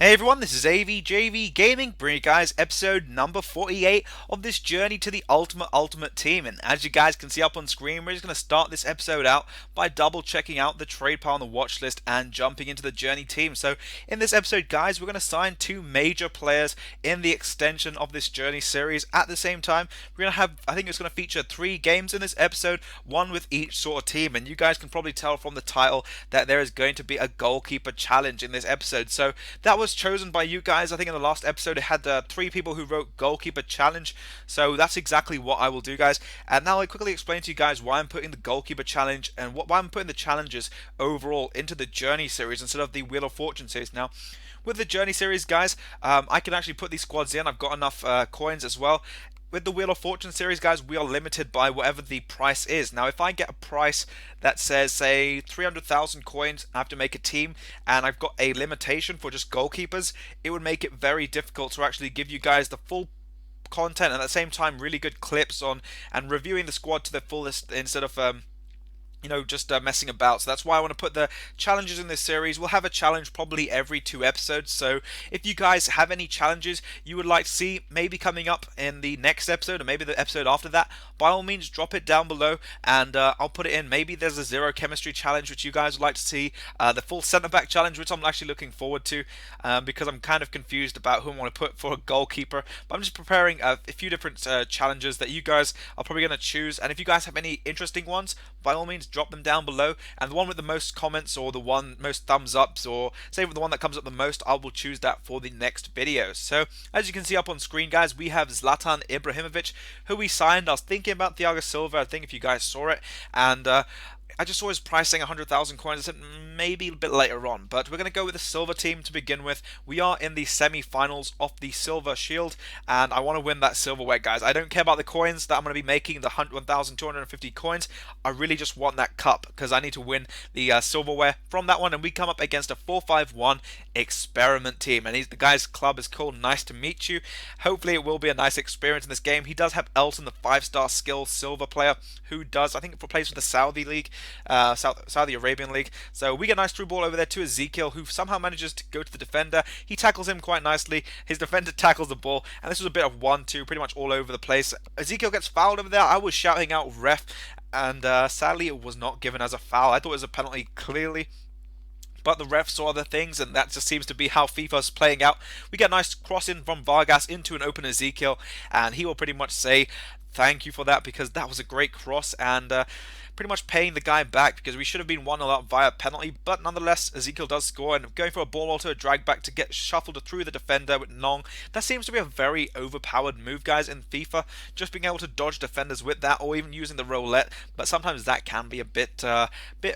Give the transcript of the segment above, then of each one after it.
Hey everyone, this is AVJVGaming, bringing you guys episode number 48 of this journey to the ultimate team. And as you guys can see up on screen, we're just going to start this episode out by double checking out the trade pile on the watch list and jumping into the journey team. So in this episode, guys, we're going to sign two major players in the extension of this journey series. At the same time, we're going to have, I think it's going to feature 3 games in this episode, one with each sort of team. And you guys can probably tell from the title that there is going to be a goalkeeper challenge in this episode. So that was chosen by you guys. I think in the last episode it had 3 people who wrote goalkeeper challenge, so that's exactly what I will do, guys. And now I'll quickly explain to you guys why I'm putting the goalkeeper challenge and why I'm putting the challenges overall into the journey series instead of the Wheel of Fortune series. Now with the journey series, guys, I can actually put these squads in. I've got enough coins as well. With the Wheel of Fortune series, guys, we are limited by whatever the price is. Now, if I get a price that says, say, 300,000 coins, I have to make a team, and I've got a limitation for just goalkeepers, it would make it very difficult to actually give you guys the full content and at the same time really good clips on and reviewing the squad to the fullest instead of just messing about. So that's why I want to put the challenges in this series. We'll have a challenge probably every 2 episodes. So if you guys have any challenges you would like to see maybe coming up in the next episode or maybe the episode after that, by all means drop it down below and I'll put it in. Maybe there's a zero chemistry challenge which you guys would like to see, the full centre back challenge which I'm actually looking forward to because I'm kind of confused about who I want to put for a goalkeeper. But I'm just preparing a few different challenges that you guys are probably going to choose, and if you guys have any interesting ones, by all means drop them down below, and the one with the most comments or the one most thumbs ups or say the one that comes up the most, I will choose that for the next video. So as you can see up on screen, guys, we have Zlatan Ibrahimovic, who we signed. I was thinking about Thiago Silva, I think, if you guys saw it, and I just saw his price saying 100,000 coins. I said maybe a bit later on, but we're going to go with the silver team to begin with. We are in the semi-finals of the Silver Shield, and I want to win that silverware, guys. I don't care about the coins that I'm going to be making, the 1,250 coins. I really just want that cup because I need to win the silverware from that one, and we come up against a 4-5-1 experiment team, and the guy's club is called Nice to Meet You. Hopefully it will be a nice experience in this game. He does have Elton, the 5-star skill silver player, who does, I think, plays for the Saudi League. Saudi Arabian League. So we get a nice through ball over there to Ezekiel, who somehow manages to go to the defender. He tackles him quite nicely. His defender tackles the ball, and this was a bit of 1-2 pretty much all over the place. Ezekiel gets fouled over there. I was shouting out ref, and sadly it was not given as a foul. I thought it was a penalty clearly, but the ref saw other things, and that just seems to be how FIFA's playing out. We get a nice cross in from Vargas into an open Ezekiel, and he will pretty much say thank you for that because that was a great cross, and pretty much paying the guy back because we should have been 1-0 up via penalty, but nonetheless Ezekiel does score, and going for a ball alter, a drag back to get shuffled through the defender with Nong. That seems to be a very overpowered move, guys, in FIFA, just being able to dodge defenders with that, or even using the roulette, but sometimes that can be a bit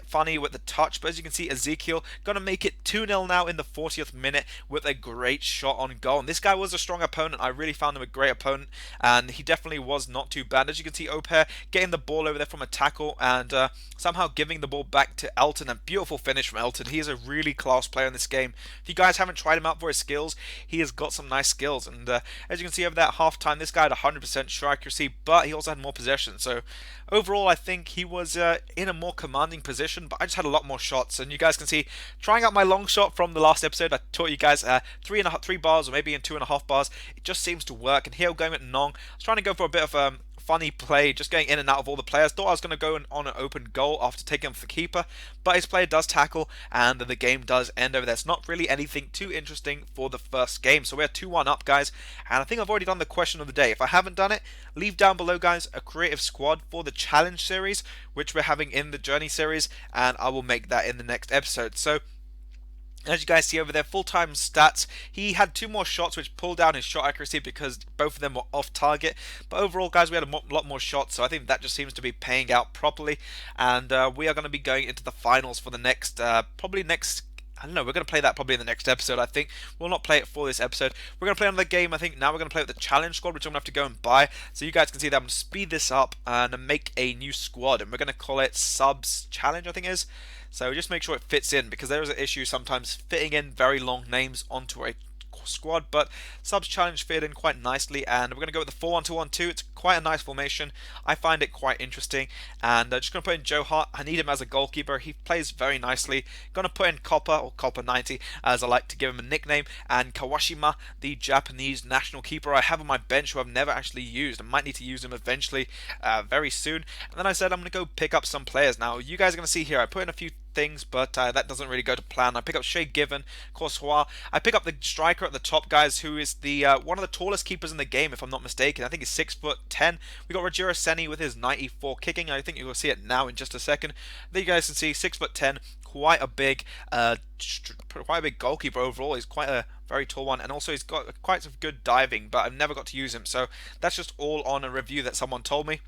funny with the touch. But as you can see, Ezekiel gonna make it 2-0 now in the 40th minute with a great shot on goal, and this guy was a strong opponent. I really found him a great opponent, and he definitely was not too bad. As you can see, Oper getting the ball over there from a tackle and somehow giving the ball back to Elton. A beautiful finish from Elton. He is a really class player in this game. If you guys haven't tried him out for his skills, he has got some nice skills. And as you can see over that half time, this guy had 100% shot accuracy, but he also had more possession. So overall, I think he was in a more commanding position, but I just had a lot more shots. And you guys can see, trying out my long shot from the last episode, I taught you guys 3 bars or maybe in 2.5 bars. It just seems to work. And here going at Nong, I was trying to go for a bit of funny play, just going in and out of all the players. Thought I was going to go on an open goal after taking off the keeper, but his player does tackle and the game does end over there. It's not really anything too interesting for the first game. So we're 2-1 up, guys, and I think I've already done the question of the day. If I haven't done it, leave down below, guys, a creative squad for the challenge series, which we're having in the journey series, and I will make that in the next episode. So as you guys see over there, full-time stats, he had 2 more shots which pulled down his shot accuracy because both of them were off target. But overall, guys, we had a lot more shots, so I think that just seems to be paying out properly. And we are going to be going into the finals for the next, probably next, I don't know, we're going to play that probably in the next episode, I think. We'll not play it for this episode. We're going to play another game, I think. Now we're going to play with the challenge squad, which I'm going to have to go and buy. So you guys can see that I'm going to speed this up and make a new squad. And we're going to call it Subs Challenge, I think it is. So just make sure it fits in, because there is an issue sometimes fitting in very long names onto a squad, but subs challenge fit in quite nicely, and we're going to go with the 4-1-2-1-2. It's quite a nice formation. I find it quite interesting, and just going to put in Joe Hart. I need him as a goalkeeper. He plays very nicely. Going to put in Copper, or Copper 90, as I like to give him a nickname, and Kawashima, the Japanese national keeper I have on my bench who I've never actually used. I might need to use him eventually, very soon. And then I said I'm going to go pick up some players. Now, you guys are going to see here, I put in a few things, but that doesn't really go to plan. I pick up Shea Given, Courtois. I pick up the striker at the top, guys, who is the one of the tallest keepers in the game, if I'm not mistaken. I think he's 6'10". We got Rogero Ceni with his 94 kicking. I think you will see it now in just a second. There you guys can see 6'10", quite a big goalkeeper overall. He's quite a very tall one, and also he's got quite some good diving, but I've never got to use him. So that's just all on a review that someone told me.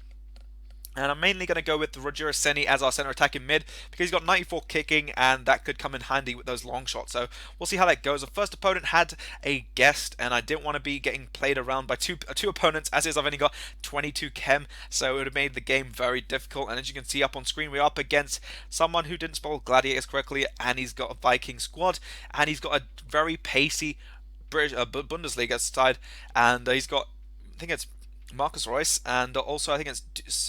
And I'm mainly going to go with the Rogero Ceni as our centre attacking mid, because he's got 94 kicking, and that could come in handy with those long shots. So we'll see how that goes. The first opponent had a guest, and I didn't want to be getting played around by two opponents, as is I've only got 22 chem, so it would have made the game very difficult. And as you can see up on screen, we're up against someone who didn't spell gladiators correctly, and he's got a Viking squad, and he's got a very pacey British Bundesliga side, and he's got, I think it's Marcus Royce, and also I think it's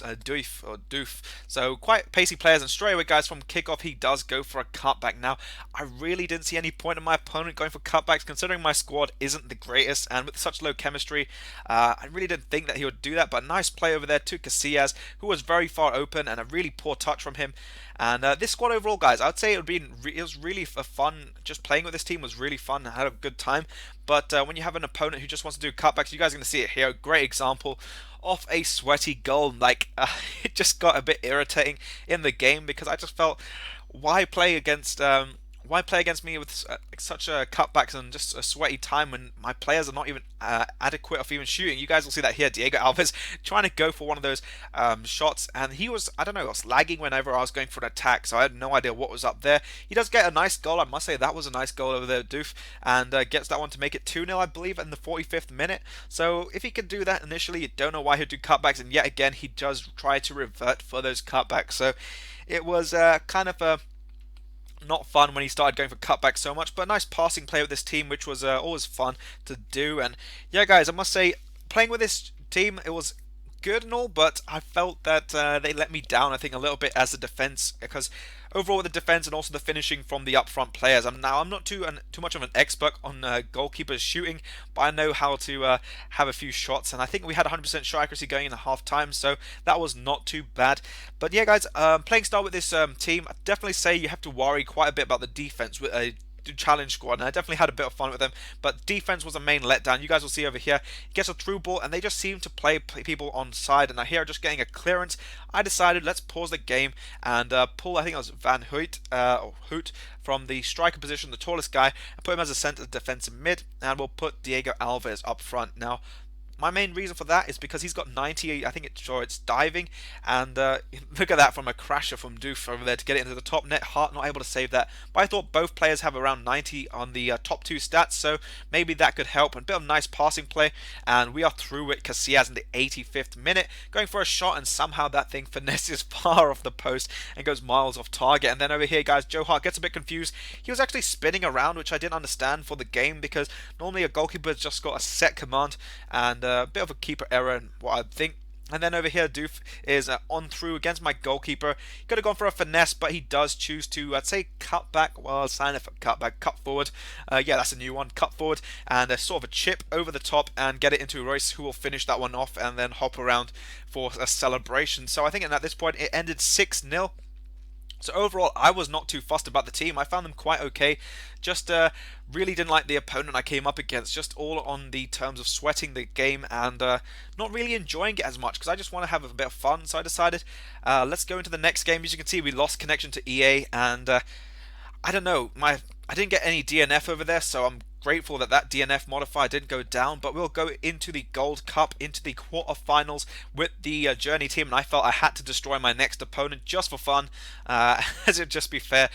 Doof. So quite pacey players, and straight away, guys, from kickoff, he does go for a cutback. Now, I really didn't see any point in my opponent going for cutbacks, considering my squad isn't the greatest, and with such low chemistry, I really didn't think that he would do that. But nice play over there to Casillas, who was very far open, and a really poor touch from him. And this squad overall, guys, I would say it was really fun. Just playing with this team was really fun. I had a good time. But when you have an opponent who just wants to do cutbacks, you guys are going to see it here. Great example of a sweaty goal. Like, it just got a bit irritating in the game, because I just felt, why play against me with such a cutbacks and just a sweaty time when my players are not even adequate of even shooting? You guys will see that here. Diego Alves trying to go for one of those shots, and he was, I don't know, I was lagging whenever I was going for an attack, so I had no idea what was up there. He does get a nice goal. I must say that was a nice goal over there, Doof, and gets that one to make it 2-0, I believe, in the 45th minute. So if he could do that initially, you don't know why he'd do cutbacks, and yet again, he does try to revert for those cutbacks. So it was kind of a not fun when he started going for cutbacks so much, but a nice passing play with this team, which was always fun to do. And yeah, guys, I must say, playing with this team, it was good and all, but I felt that they let me down, I think, a little bit as a defense, because overall with the defense and also the finishing from the up front players, I'm not too much of an expert on goalkeepers shooting, but I know how to have a few shots, and I think we had 100% shot accuracy going in the half time, so that was not too bad. But yeah, guys, playing style with this team, I definitely say you have to worry quite a bit about the defense with a challenge squad, and I definitely had a bit of fun with them, but defense was a main letdown. You guys will see over here, he gets a through ball, and they just seem to play people on side, and here just getting a clearance. I decided, let's pause the game and pull, I think it was Van Hout, or Hoot, from the striker position, the tallest guy, and put him as a centre defensive mid, and we'll put Diego Alves up front. Now, my main reason for that is because he's got 90, I think it's diving, and look at that from a crasher from Doof over there to get it into the top net. Hart not able to save that, but I thought both players have around 90 on the top two stats, so maybe that could help. And a bit of nice passing play, and we are through with Casillas in the 85th minute, going for a shot, and somehow that thing finesses far off the post and goes miles off target. And then over here, guys, Joe Hart gets a bit confused. He was actually spinning around, which I didn't understand for the game, because normally a goalkeeper's just got a set command, and a bit of a keeper error in what I think. And then over here, Doof is on through against my goalkeeper. He could have gone for a finesse, but he does choose to, I'd say, cut back. Well, sign it for cut back, cut forward. Yeah, that's a new one, cut forward. And sort of a chip over the top and get it into Royce, who will finish that one off and then hop around for a celebration. So I think at this point, it ended 6-0. So overall, I was not too fussed about the team. I found them quite okay. Just really didn't like the opponent I came up against. Just all on the terms of sweating the game and not really enjoying it as much, because I just want to have a bit of fun. So I decided, let's go into the next game. As you can see, we lost connection to EA, and I don't know, I didn't get any DNF over there, so I'm grateful that that DNF modifier didn't go down. But we'll go into the Gold Cup, into the quarterfinals with the Journey team, and I felt I had to destroy my next opponent just for fun, as it'd just be fair,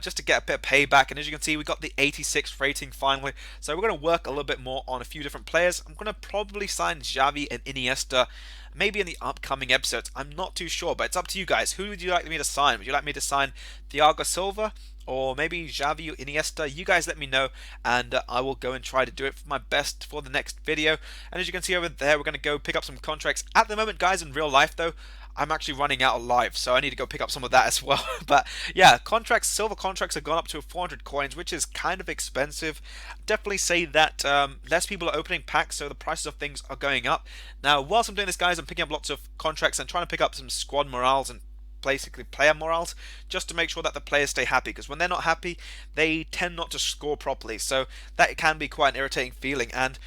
just to get a bit of payback. And as you can see, we got the 86th rating finally, so we're going to work a little bit more on a few different players. I'm going to probably sign Xavi and Iniesta, maybe in the upcoming episodes. I'm not too sure, but it's up to you guys. Who would you like me to sign? Would you like me to sign Thiago Silva or maybe Xavi or Iniesta. You guys let me know, and I will go and try to do it for my best for the next video. And as you can see over there, we're going to go pick up some contracts. At the moment, guys, in real life though, I'm actually running out of life, so I need to go pick up some of that as well. But yeah, contracts, silver contracts have gone up to 400 coins, which is kind of expensive. Definitely say that less people are opening packs, so the prices of things are going up. Now, whilst I'm doing this, guys, I'm picking up lots of contracts and trying to pick up some squad morales and basically player morals, just to make sure that the players stay happy, because when they're not happy they tend not to score properly, so that can be quite an irritating feeling. And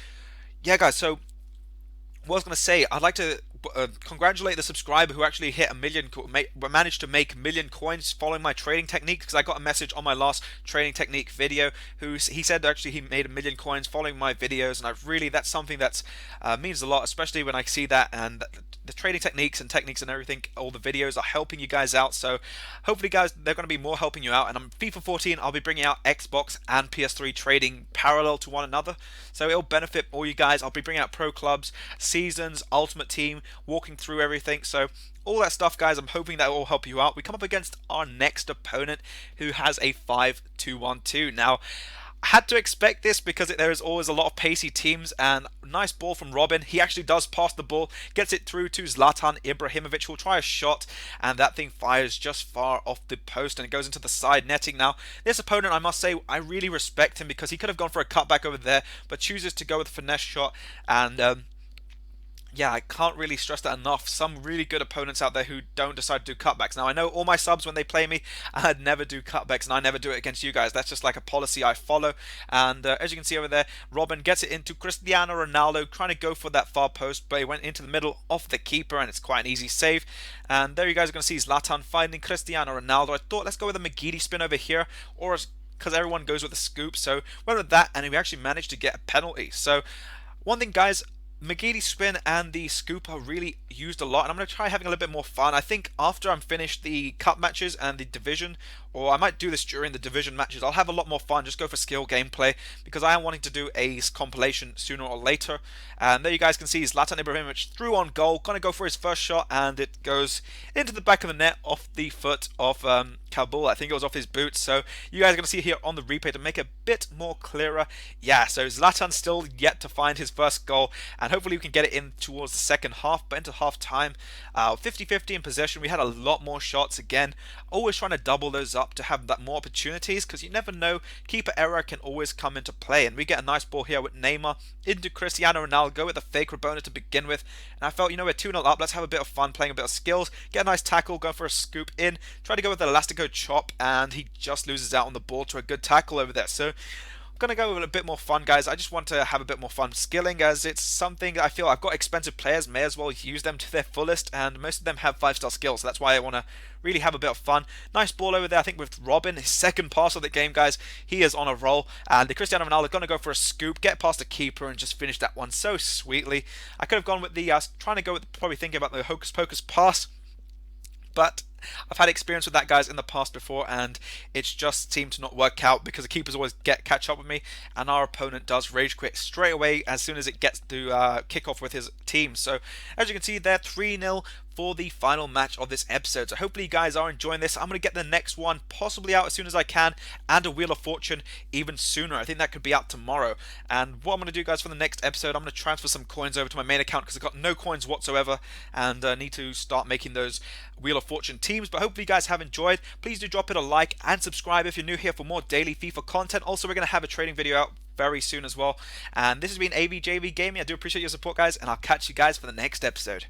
yeah, guys, so what I was going to say, I'd like to congratulate the subscriber who actually hit a million, managed to make 1,000,000 coins following my trading technique, because I got a message on my last trading technique video he said actually he made 1,000,000 coins following my videos, and that's something that means a lot, especially when I see that, and the trading techniques and everything, all the videos are helping you guys out. So hopefully, guys, they're going to be more helping you out. And on FIFA 14, I'll be bringing out Xbox and PS3 trading parallel to one another, so it'll benefit all you guys. I'll be bringing out pro clubs, seasons, ultimate team, walking through everything. So all that stuff, guys, I'm hoping that will help you out. We come up against our next opponent, who has a 5-2-1-2. Now, I had to expect this because there is always a lot of pacey teams, and nice ball from Robben. He actually does pass the ball, gets it through to Zlatan Ibrahimovic, who will try a shot, and that thing fires just far off the post, and it goes into the side netting. Now, this opponent, I must say, I really respect him, because he could have gone for a cutback over there, but chooses to go with a finesse shot. And yeah, I can't really stress that enough. Some really good opponents out there who don't decide to do cutbacks. Now, I know all my subs, when they play me, I'd never do cutbacks, and I never do it against you guys. That's just like a policy I follow. And as you can see over there, Robben gets it into Cristiano Ronaldo, trying to go for that far post, but he went into the middle of the keeper, and it's quite an easy save. And there you guys are going to see Zlatan finding Cristiano Ronaldo. I thought, let's go with a McGeady spin over here, or because everyone goes with a scoop, so went with that, and we actually managed to get a penalty. So one thing, guys, McGeady spin and the scoop are really used a lot, and I'm going to try having a little bit more fun. I think after I'm finished the cup matches and the division, or I might do this during the division matches, I'll have a lot more fun, just go for skill gameplay, because I am wanting to do a compilation sooner or later. And there you guys can see Zlatan Ibrahimovic through on goal, going to go for his first shot, and it goes into the back of the net off the foot of Kabul. I think it was off his boots, so you guys are going to see here on the replay to make it a bit more clearer. Yeah, so Zlatan still yet to find his first goal, and hopefully we can get it in towards the second half. But into half time, 50-50 in possession. We had a lot more shots again, always trying to double those up to have that more opportunities, because you never know, keeper error can always come into play. And we get a nice ball here with Neymar into Cristiano Ronaldo, go with a fake Rabona to begin with, and I felt, you know, we're 2-0 up, let's have a bit of fun, playing a bit of skills, get a nice tackle, go for a scoop in, try to go with the Elastico chop, and he just loses out on the ball to a good tackle over there. So going to go with a bit more fun, guys. I just want to have a bit more fun skilling, as it's something I feel I've got expensive players, may as well use them to their fullest, and most of them have 5-star skills, so that's why I want to really have a bit of fun. Nice ball over there, I think, with Robben, his second pass of the game, guys. He is on a roll, and the Cristiano Ronaldo going to go for a scoop, get past the keeper, and just finish that one so sweetly. I could have gone with the, trying to go with, probably thinking about the hocus pocus pass, but I've had experience with that, guys, in the past before, and it's just seemed to not work out, because the keepers always catch up with me, and our opponent does rage quit straight away as soon as it gets to kick off with his team. So as you can see there, 3-0 for the final match of this episode. So hopefully you guys are enjoying this. I'm going to get the next one possibly out as soon as I can, and a Wheel of Fortune even sooner. I think that could be out tomorrow. And what I'm going to do, guys, for the next episode, I'm going to transfer some coins over to my main account, because I've got no coins whatsoever, and need to start making those Wheel of Fortune teams. But hopefully you guys have enjoyed. Please do drop it a like and subscribe if you're new here for more daily FIFA content. Also, we're going to have a trading video out very soon as well. And this has been AVJVGaming. I do appreciate your support, guys, and I'll catch you guys for the next episode.